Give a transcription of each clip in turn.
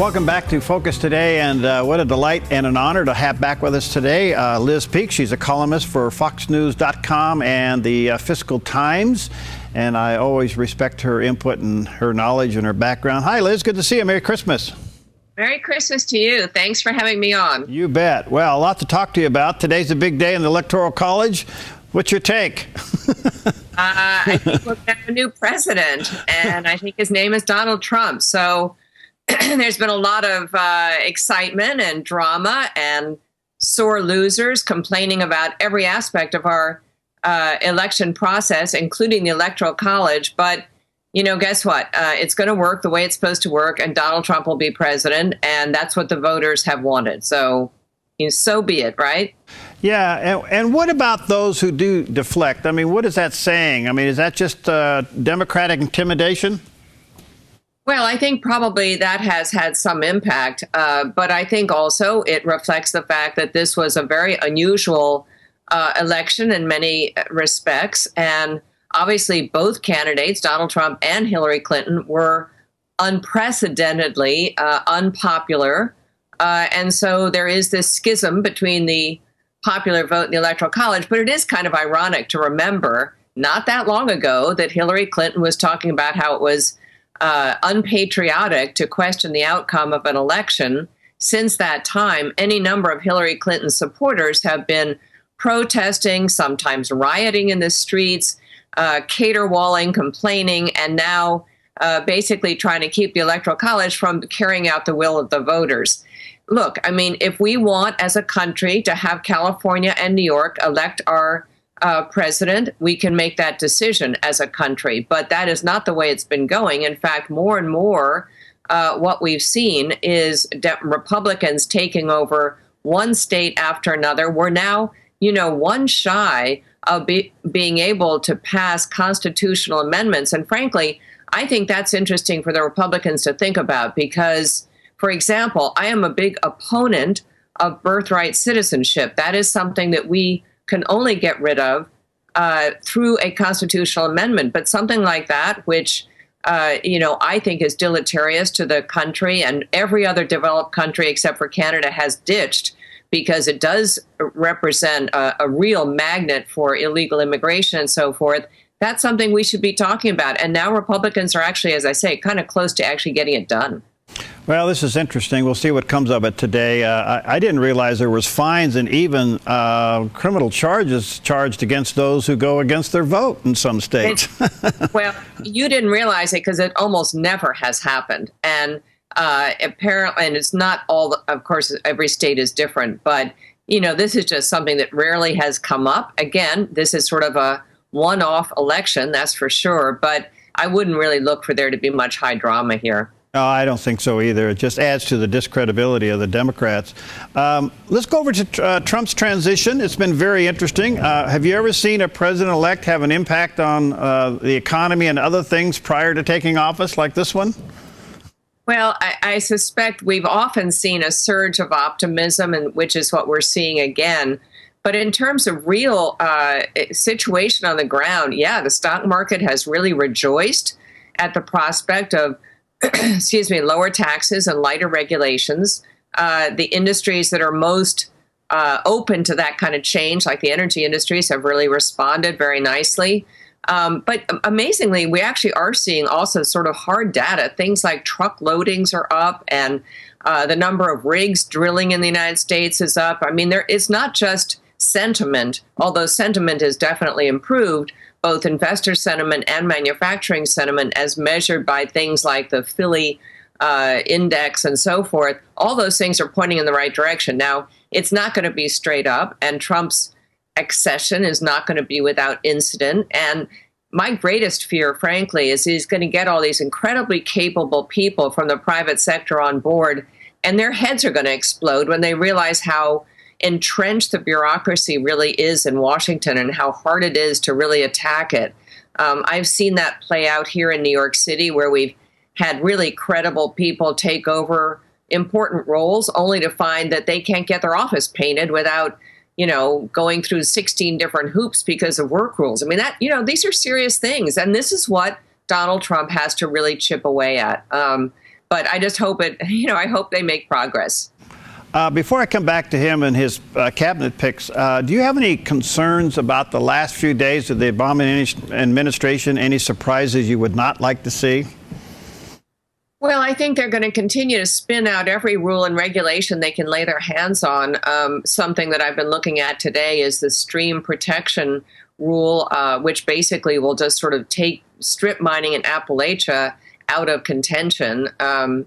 Welcome back to Focus Today, and what a delight and an honor to have back with us today Liz Peek. She's a columnist for FoxNews.com and the Fiscal Times, and I always respect her input and her knowledge and her background. Hi, Liz. Good to see you. Merry Christmas. Merry Christmas to you. Thanks for having me on. You bet. Well, a lot to talk to you about. Today's a big day in the Electoral College. What's your take? I think we're going to have a new president, and I think his name is Donald Trump. So there's been a lot of excitement and drama and sore losers complaining about every aspect of our election process, including the Electoral College. But, you know, guess what? It's going to work the way it's supposed to work, and Donald Trump will be president, and that's what the voters have wanted. So, so be it, right? Yeah, and what about those who do deflect? I mean, what is that saying? I mean, is that just Democratic intimidation? Well, I think probably that has had some impact, but I think also it reflects the fact that this was a very unusual election in many respects. And obviously both candidates, Donald Trump and Hillary Clinton, were unprecedentedly unpopular. And so there is this schism between the popular vote and the Electoral College. But it is kind of ironic to remember not that long ago that Hillary Clinton was talking about how it was unpatriotic to question the outcome of an election. Since that time, any number of Hillary Clinton supporters have been protesting, sometimes rioting in the streets, caterwauling, complaining, and now basically trying to keep the Electoral College from carrying out the will of the voters. Look, I mean, if we want as a country to have California and New York elect our president, we can make that decision as a country. But that is not the way it's been going. In fact, more and more, what we've seen is Republicans taking over one state after another. We're now, one shy of being able to pass constitutional amendments. And frankly, I think that's interesting for the Republicans to think about because, for example, I am a big opponent of birthright citizenship. That is something that we can only get rid of through a constitutional amendment. But something like that, which, I think is deleterious to the country and every other developed country except for Canada has ditched because it does represent a real magnet for illegal immigration and so forth. That's something we should be talking about. And now Republicans are actually, as I say, kind of close to actually getting it done. Well, this is interesting. We'll see what comes of it today. I didn't realize there was fines and even criminal charges charged against those who go against their vote in some states. Well, you didn't realize it because it almost never has happened. And apparently, and it's not all, of course, every state is different. But, this is just something that rarely has come up. Again, this is sort of a one-off election, that's for sure. But I wouldn't really look for there to be much high drama here. No, I don't think so either. It just adds to the discredibility of the Democrats. Let's go over to Trump's transition. It's been very interesting. Have you ever seen a president-elect have an impact on the economy and other things prior to taking office like this one? Well, I suspect we've often seen a surge of optimism, and which is what we're seeing again. But in terms of real situation on the ground, yeah, the stock market has really rejoiced at the prospect of lower taxes and lighter regulations. The industries that are most open to that kind of change, like the energy industries, have really responded very nicely. But amazingly, we actually are seeing also sort of hard data. Things like truck loadings are up and the number of rigs drilling in the United States is up. I mean, it's not just sentiment, although sentiment has definitely improved, both investor sentiment and manufacturing sentiment as measured by things like the Philly index and so forth. All those things are pointing in the right direction. Now, it's not going to be straight up, and Trump's accession is not going to be without incident. And my greatest fear, frankly, is he's going to get all these incredibly capable people from the private sector on board, and their heads are going to explode when they realize how entrenched the bureaucracy really is in Washington and how hard it is to really attack it. I've seen that play out here in New York City, where we've had really credible people take over important roles only to find that they can't get their office painted without, going through 16 different hoops because of work rules. I mean, these are serious things. And this is what Donald Trump has to really chip away at. But I just hope I hope they make progress. Before I come back to him and his cabinet picks, do you have any concerns about the last few days of the Obama administration? Any surprises you would not like to see? Well, I think they're going to continue to spin out every rule and regulation they can lay their hands on. Something that I've been looking at today is the stream protection rule, which basically will just sort of take strip mining in Appalachia out of contention,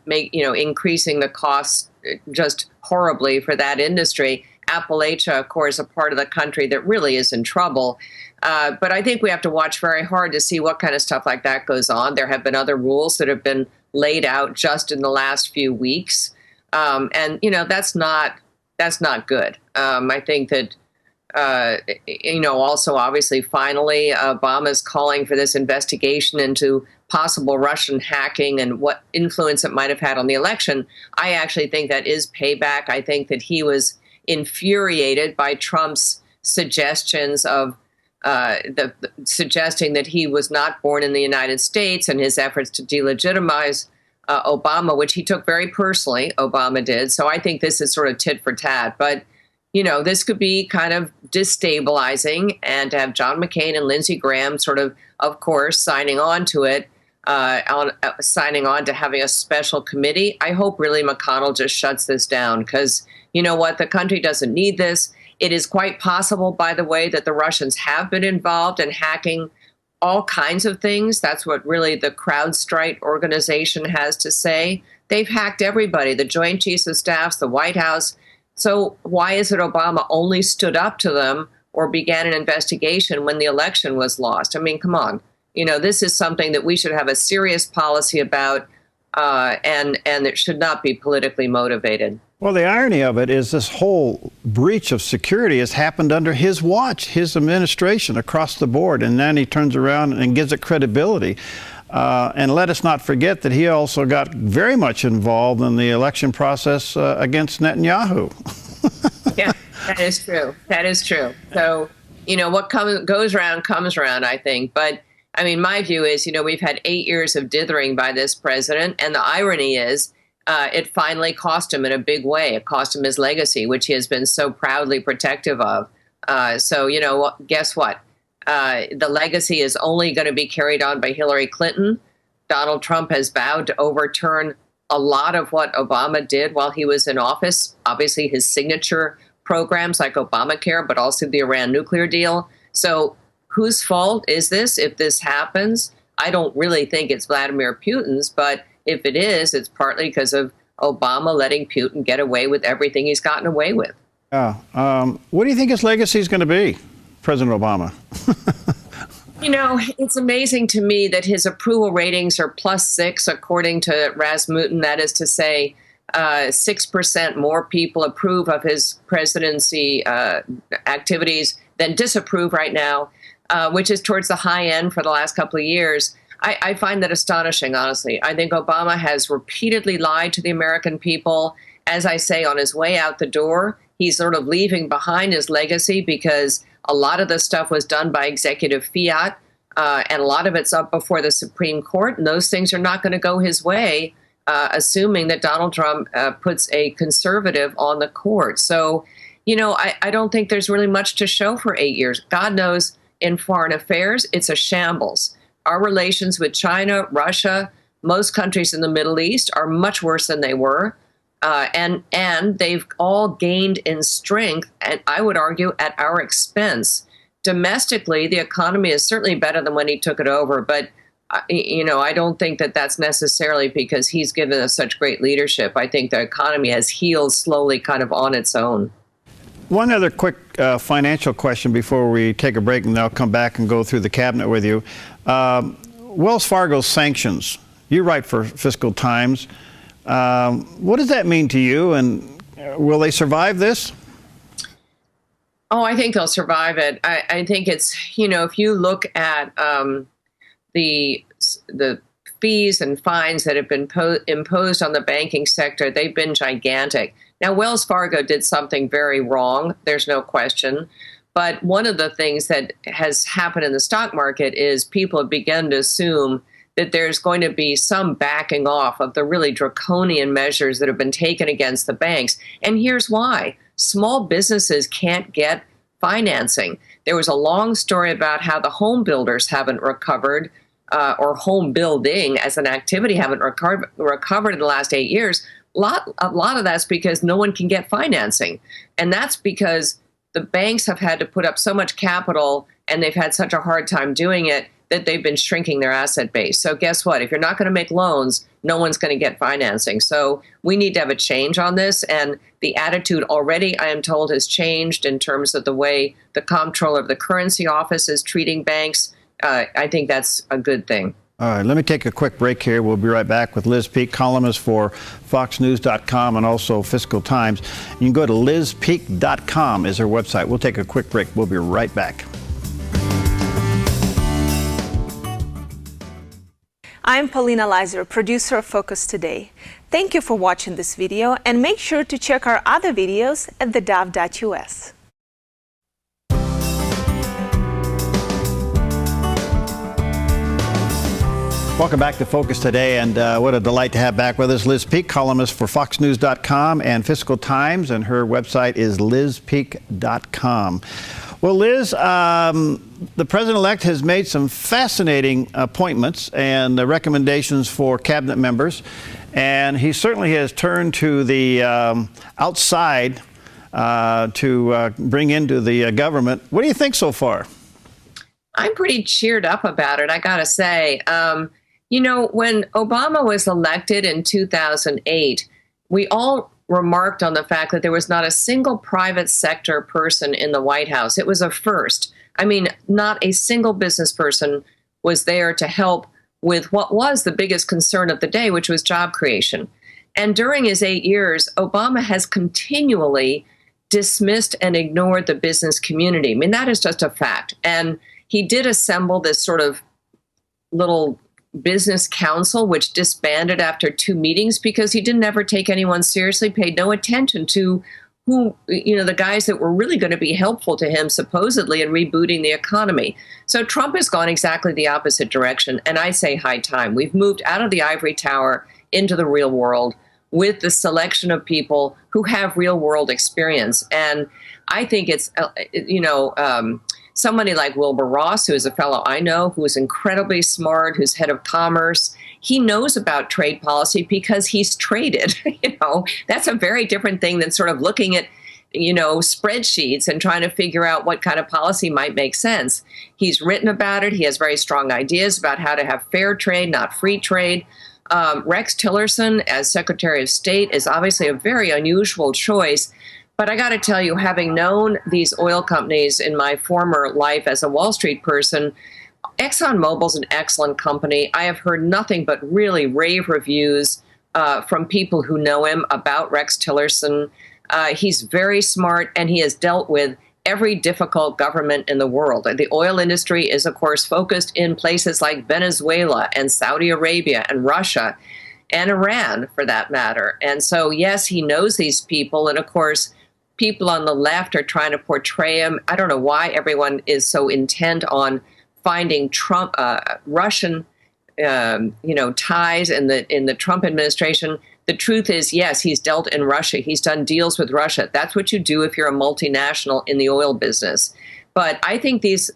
increasing the costs just horribly for that industry. Appalachia, of course, a part of the country that really is in trouble. But I think we have to watch very hard to see what kind of stuff like that goes on. There have been other rules that have been laid out just in the last few weeks. And that's not good. I think that, also, obviously, finally, Obama's calling for this investigation into possible Russian hacking and what influence it might have had on the election. I actually think that is payback. I think that he was infuriated by Trump's suggestions of suggesting that he was not born in the United States, and his efforts to delegitimize Obama, which he took very personally. Obama did. So I think this is sort of tit for tat. But this could be kind of destabilizing, and to have John McCain and Lindsey Graham sort of course, signing on to it, signing on to having a special committee. I hope really McConnell just shuts this down, because you know what? The country doesn't need this. It is quite possible, by the way, that the Russians have been involved in hacking all kinds of things. That's what really the CrowdStrike organization has to say. They've hacked everybody, the Joint Chiefs of Staffs, the White House. So why is it Obama only stood up to them or began an investigation when the election was lost? I mean, come on. This is something that we should have a serious policy about, and it should not be politically motivated. Well, the irony of it is this whole breach of security has happened under his watch, his administration across the board, and then he turns around and gives it credibility. And let us not forget that he also got very much involved in the election process against Netanyahu. Yeah, that is true. That is true. So, what goes around comes around, I think. But, I mean, my view is, we've had 8 years of dithering by this president. And the irony is it finally cost him in a big way. It cost him his legacy, which he has been so proudly protective of. So, guess what? The legacy is only going to be carried on by Hillary Clinton. Donald Trump has vowed to overturn a lot of what Obama did while he was in office. Obviously, his signature programs like Obamacare, but also the Iran nuclear deal. So whose fault is this if this happens? I don't really think it's Vladimir Putin's, but if it is, it's partly because of Obama letting Putin get away with everything he's gotten away with. Yeah. What do you think his legacy is going to be, President Obama? It's amazing to me that his approval ratings are +6, according to Rasmussen. That is to say, 6% more people approve of his presidency activities than disapprove right now, which is towards the high end for the last couple of years. I find that astonishing, honestly. I think Obama has repeatedly lied to the American people. As I say, on his way out the door, he's sort of leaving behind his legacy, because a lot of the stuff was done by executive fiat, and a lot of it's up before the Supreme Court, and those things are not going to go his way, assuming that Donald Trump puts a conservative on the court. So, I don't think there's really much to show for 8 years. God knows, in foreign affairs, it's a shambles. Our relations with China, Russia, most countries in the Middle East are much worse than they were. And they've all gained in strength, and I would argue at our expense. Domestically, the economy is certainly better than when he took it over, but I don't think that that's necessarily because he's given us such great leadership. I think the economy has healed slowly, kind of on its own. One other quick financial question before we take a break, and then I'll come back and go through the cabinet with you. Wells Fargo's sanctions. You write for Fiscal Times. What does that mean to you, and will they survive this? Oh, I think they'll survive it. I think it's, if you look at the fees and fines that have been imposed on the banking sector, they've been gigantic. Now, Wells Fargo did something very wrong. There's no question. But one of the things that has happened in the stock market is people have begun to assume that there's going to be some backing off of the really draconian measures that have been taken against the banks. And here's why. Small businesses can't get financing. There was a long story about how the home builders haven't recovered, or home building as an activity haven't recovered in the last 8 years. A lot of that's because no one can get financing. And that's because the banks have had to put up so much capital and they've had such a hard time doing it that they've been shrinking their asset base. So guess what? If you're not going to make loans, no one's going to get financing. So we need to have a change on this. And the attitude already, I am told, has changed in terms of the way the comptroller of the currency office is treating banks. I think that's a good thing. All right, let me take a quick break here. We'll be right back with Liz Peek, columnist for foxnews.com and also Fiscal Times. You can go to lizpeek.com is her website. We'll take a quick break. We'll be right back. I'm Paulina Leiser, producer of Focus Today. Thank you for watching this video, and make sure to check our other videos at theDove.us. Welcome back to Focus Today, and what a delight to have back with us Liz Peek, columnist for foxnews.com and Fiscal Times, and her website is lizpeek.com. Well, Liz, the president-elect has made some fascinating appointments and recommendations for cabinet members, and he certainly has turned to the outside to bring into the government. What do you think so far? I'm pretty cheered up about it, I gotta say. You know, when Obama was elected in 2008, we all remarked on the fact that there was not a single private sector person in the White House. It was a first. I mean, not a single business person was there to help with what was the biggest concern of the day, which was job creation. And during his 8 years, Obama has continually dismissed and ignored the business community. I mean, that is just a fact. And he did assemble this sort of little business council, which disbanded after 2 meetings because he didn't ever take anyone seriously, paid no attention to who, you know, the guys that were really going to be helpful to him, supposedly, in rebooting the economy. So Trump has gone exactly the opposite direction. And I say high time. We've moved out of the ivory tower into the real world with the selection of people who have real world experience. And I think it's, somebody like Wilbur Ross, who is a fellow I know, who is incredibly smart, who's head of commerce. He knows about trade policy because he's traded. That's a very different thing than sort of looking at, spreadsheets and trying to figure out what kind of policy might make sense. He's written about it. He has very strong ideas about how to have fair trade, not free trade. Rex Tillerson as Secretary of State is obviously a very unusual choice. But I got to tell you, having known these oil companies in my former life as a Wall Street person, ExxonMobil's an excellent company. I have heard nothing but really rave reviews from people who know him about Rex Tillerson. He's very smart, and he has dealt with every difficult government in the world. The oil industry is, of course, focused in places like Venezuela and Saudi Arabia and Russia and Iran, for that matter. And so, yes, he knows these people. And, of course, people on the left are trying to portray him. I don't know why everyone is so intent on finding Trump, Russian, ties in the Trump administration. The truth is, yes, he's dealt in Russia. He's done deals with Russia. That's what you do if you're a multinational in the oil business. But I think as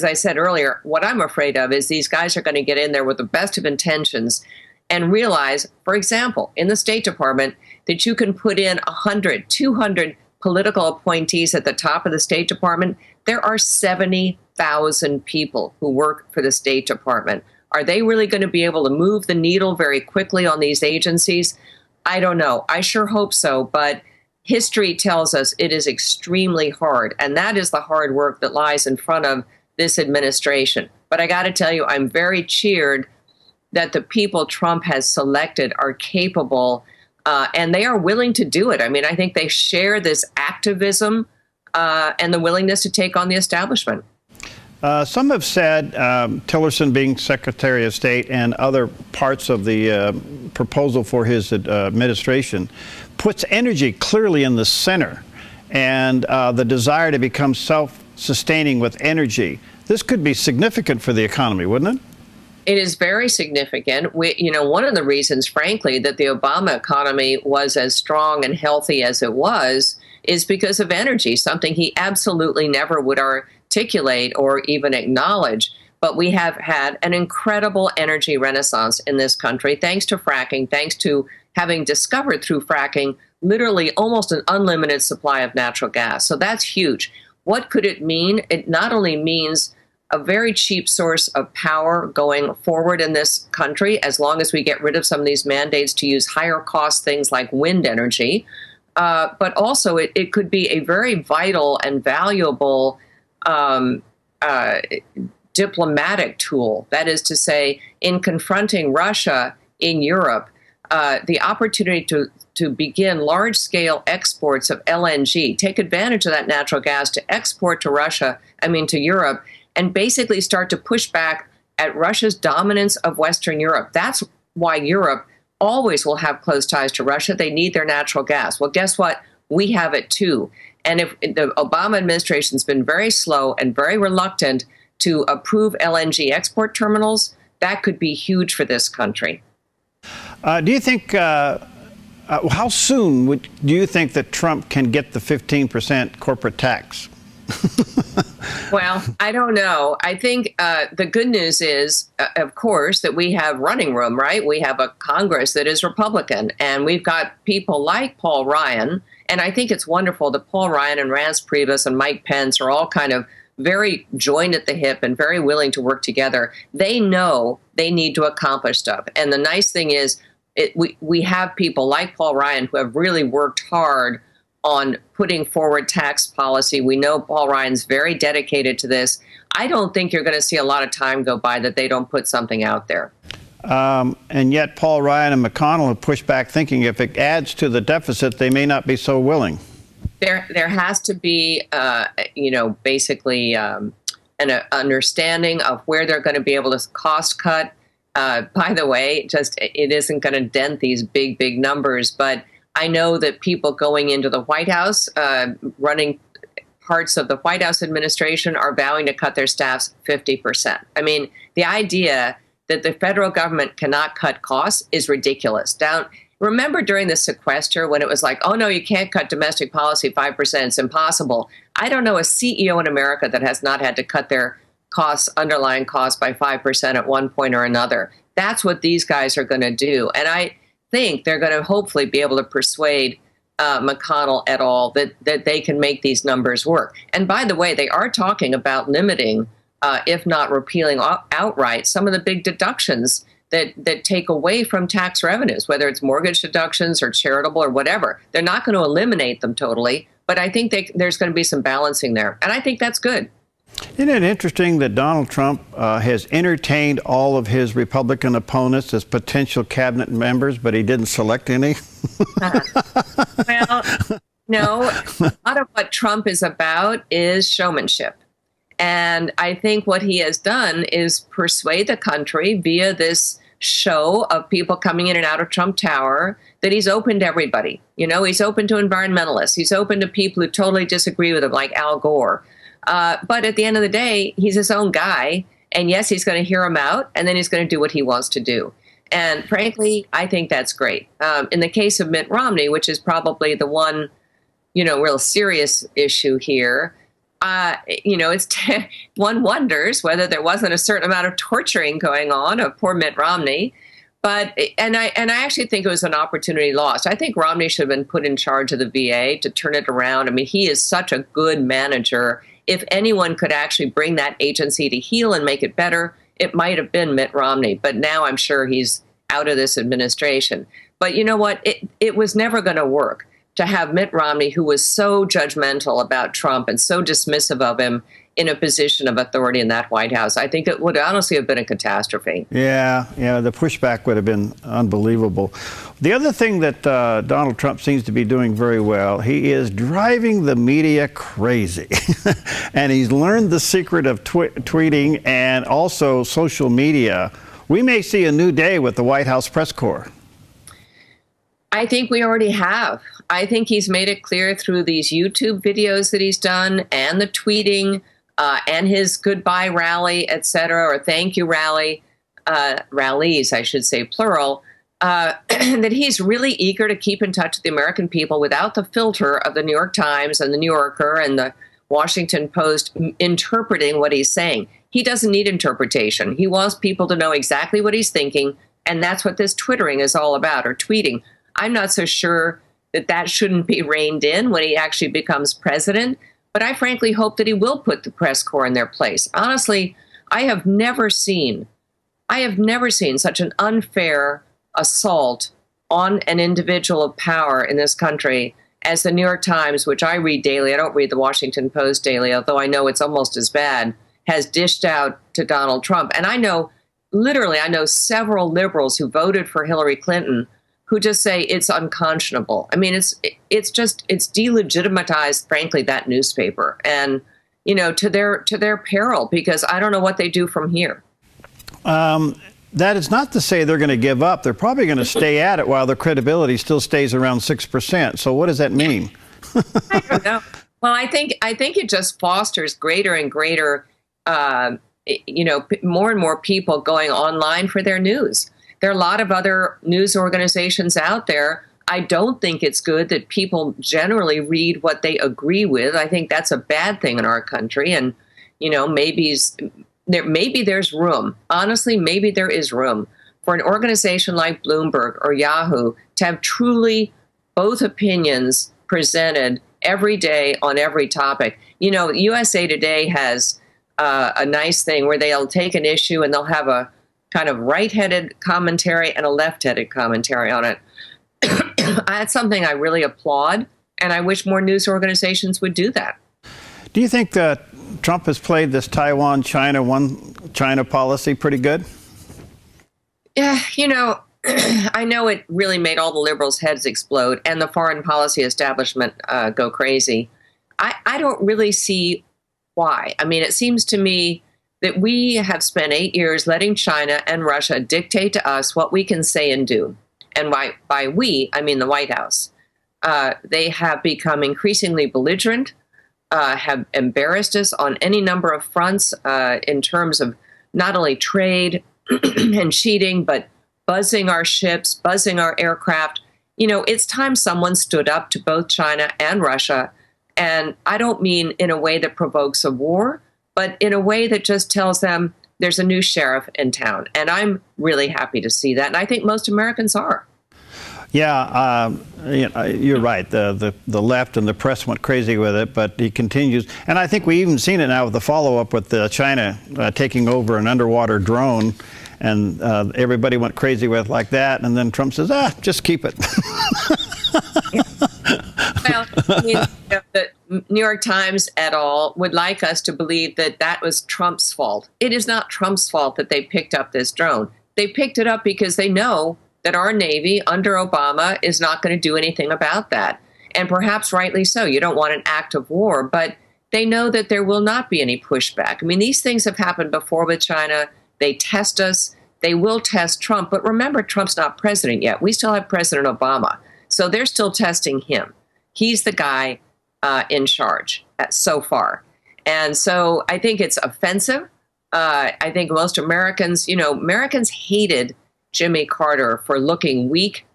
I said earlier, what I'm afraid of is these guys are going to get in there with the best of intentions and realize, for example, in the State Department, that you can put in 100, 200 political appointees at the top of the State Department. There are 70,000 people who work for the State Department. Are they really going to be able to move the needle very quickly on these agencies? I don't know. I sure hope so, but history tells us it is extremely hard, and that is the hard work that lies in front of this administration. But I got to tell you, I'm very cheered that the people Trump has selected are capable, and they are willing to do it. I mean, I think they share this activism and the willingness to take on the establishment. Some have said Tillerson being Secretary of State and other parts of the proposal for his administration puts energy clearly in the center, and the desire to become self-sustaining with energy. This could be significant for the economy, wouldn't it? It is very significant. One of the reasons, frankly, that the Obama economy was as strong and healthy as it was is because of energy, something he absolutely never would articulate or even acknowledge. But we have had an incredible energy renaissance in this country, thanks to fracking, thanks to having discovered through fracking literally almost an unlimited supply of natural gas. So that's huge. What could it mean? It not only means a very cheap source of power going forward in this country, as long as we get rid of some of these mandates to use higher cost things like wind energy, but also it could be a very vital and valuable diplomatic tool. That is to say, in confronting Russia in Europe, the opportunity to begin large-scale exports of LNG, take advantage of that natural gas to export to to Europe, and basically start to push back at Russia's dominance of Western Europe. That's why Europe always will have close ties to Russia. They need their natural gas. Well, guess what? We have it too. And if the Obama administration's been very slow and very reluctant to approve LNG export terminals, that could be huge for this country. Do you think, how soon do you think that Trump can get the 15% corporate tax? Well, I don't know. I think the good news is, of course, that we have running room, right? We have a Congress that is Republican, and we've got people like Paul Ryan. And I think it's wonderful that Paul Ryan and Reince Priebus and Mike Pence are all kind of very joined at the hip and very willing to work together. They know they need to accomplish stuff. And the nice thing is we have people like Paul Ryan who have really worked hard on putting forward tax policy. We know Paul Ryan's very dedicated to this. I don't think you're going to see a lot of time go by that they don't put something out there. And yet Paul Ryan and McConnell have pushed back, thinking if it adds to the deficit, they may not be so willing. There has to be, basically an understanding of where they're going to be able to cost cut. By the way, it isn't going to dent these big numbers, but I know that people going into the White House, running parts of the White House administration, are vowing to cut their staffs 50%. I mean, the idea that the federal government cannot cut costs is ridiculous. Remember during the sequester when it was like, oh, no, you can't cut domestic policy 5%. It's impossible. I don't know a CEO in America that has not had to cut their underlying costs by 5% at one point or another. That's what these guys are going to do. And I think they're going to hopefully be able to persuade McConnell et al. that they can make these numbers work. And by the way, they are talking about limiting, if not repealing outright, some of the big deductions that take away from tax revenues, whether it's mortgage deductions or charitable or whatever. They're not going to eliminate them totally, but I think there's going to be some balancing there. And I think that's good. Isn't it interesting that Donald Trump has entertained all of his Republican opponents as potential cabinet members, but he didn't select any? Well, no, a lot of what Trump is about is showmanship. And I think what he has done is persuade the country via this show of people coming in and out of Trump Tower that he's open to everybody. He's open to environmentalists. He's open to people who totally disagree with him, like Al Gore. But at the end of the day, he's his own guy. And yes, he's going to hear him out, and then he's going to do what he wants to do. And frankly, I think that's great. In the case of Mitt Romney, which is probably the one, real serious issue here, one wonders whether there wasn't a certain amount of torturing going on of poor Mitt Romney. And I actually think it was an opportunity lost. I think Romney should have been put in charge of the VA to turn it around. I mean, he is such a good manager. If anyone could actually bring that agency to heel and make it better, it might have been Mitt Romney. But now I'm sure he's out of this administration. But you know what? It was never going to work to have Mitt Romney, who was so judgmental about Trump and so dismissive of him, in a position of authority in that White House. I think it would honestly have been a catastrophe. Yeah, the pushback would have been unbelievable. The other thing that Donald Trump seems to be doing very well, he is driving the media crazy. And he's learned the secret of tweeting and also social media. We may see a new day with the White House press corps. I think we already have. I think he's made it clear through these YouTube videos that he's done and the tweeting and his goodbye rally, et cetera, or thank you rally, rallies, I should say, plural, that he's really eager to keep in touch with the American people without the filter of the New York Times and the New Yorker and the Washington Post interpreting what he's saying. He doesn't need interpretation. He wants people to know exactly what he's thinking, and that's what this twittering is all about, or tweeting. I'm not so sure that that shouldn't be reined in when he actually becomes president, but I frankly hope that he will put the press corps in their place. Honestly, I have never seen such an unfair assault on an individual of power in this country as the New York Times, which I read daily. I don't read the Washington Post daily, although I know it's almost as bad, has dished out to Donald Trump. And I know several liberals who voted for Hillary Clinton who just say it's unconscionable. I mean, it's delegitimized, frankly, that newspaper, and to their peril, because I don't know what they do from here. That is not to say they're going to give up. They're probably going to stay at it while their credibility still stays around 6%. So what does that mean? I don't know. Well, I think it just fosters greater and greater, more and more people going online for their news. There are a lot of other news organizations out there. I don't think it's good that people generally read what they agree with. I think that's a bad thing in our country. And, maybe there's room. Honestly, maybe there is room for an organization like Bloomberg or Yahoo to have truly both opinions presented every day on every topic. USA Today has a nice thing where they'll take an issue and they'll have a kind of right-headed commentary and a left-headed commentary on it. That's something I really applaud, and I wish more news organizations would do that. Do you think that Trump has played this Taiwan, China, one China policy pretty good? Yeah, I know it really made all the liberals' heads explode and the foreign policy establishment go crazy. I don't really see why. I mean, it seems to me that we have spent 8 years letting China and Russia dictate to us what we can say and do. And by we, I mean the White House. They have become increasingly belligerent, have embarrassed us on any number of fronts in terms of not only trade and cheating, but buzzing our ships, buzzing our aircraft. It's time someone stood up to both China and Russia. And I don't mean in a way that provokes a war, but in a way that just tells them there's a new sheriff in town. And I'm really happy to see that. And I think most Americans are. Yeah, you're right. The left and the press went crazy with it, but he continues. And I think we even seen it now with the follow-up with China taking over an underwater drone. And everybody went crazy with it like that. And then Trump says, just keep it. Well, the New York Times et al. Would like us to believe that that was Trump's fault. It is not Trump's fault that they picked up this drone. They picked it up because they know that our Navy under Obama is not going to do anything about that. And perhaps rightly so. You don't want an act of war, but they know that there will not be any pushback. I mean, these things have happened before with China. They test us. They will test Trump. But remember, Trump's not president yet. We still have President Obama. So they're still testing him. He's the guy in charge so far. And so I think it's offensive. I think most Americans, Americans hated Jimmy Carter for looking weak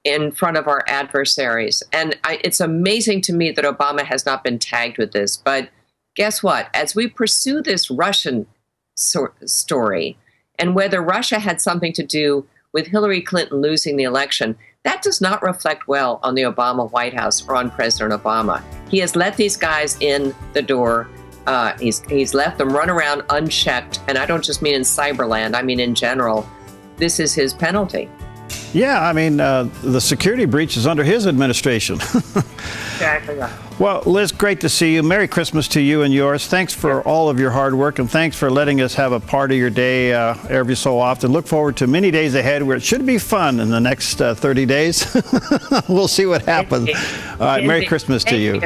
in front of our adversaries. And it's amazing to me that Obama has not been tagged with this. But guess what? As we pursue this Russian story and whether Russia had something to do with Hillary Clinton losing the election, that does not reflect well on the Obama White House or on President Obama. He has let these guys in the door. He's let them run around unchecked. And I don't just mean in cyberland, I mean in general. This is his penalty. Yeah, I mean, the security breach is under his administration. Exactly right. Well, Liz, great to see you. Merry Christmas to you and yours. Thanks for all of your hard work, and thanks for letting us have a part of your day every so often. Look forward to many days ahead where it should be fun in the next 30 days. We'll see what happens. All right, Merry Christmas to you.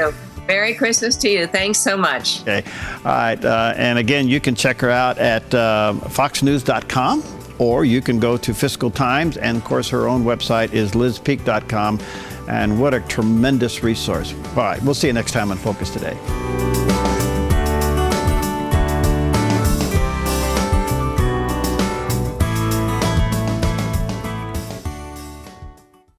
Merry Christmas to you. Thanks so much. Okay. All right. And again, you can check her out at foxnews.com. Or you can go to Fiscal Times, and of course her own website is lizpeak.com. And what a tremendous resource. All right, we'll see you next time on Focus Today.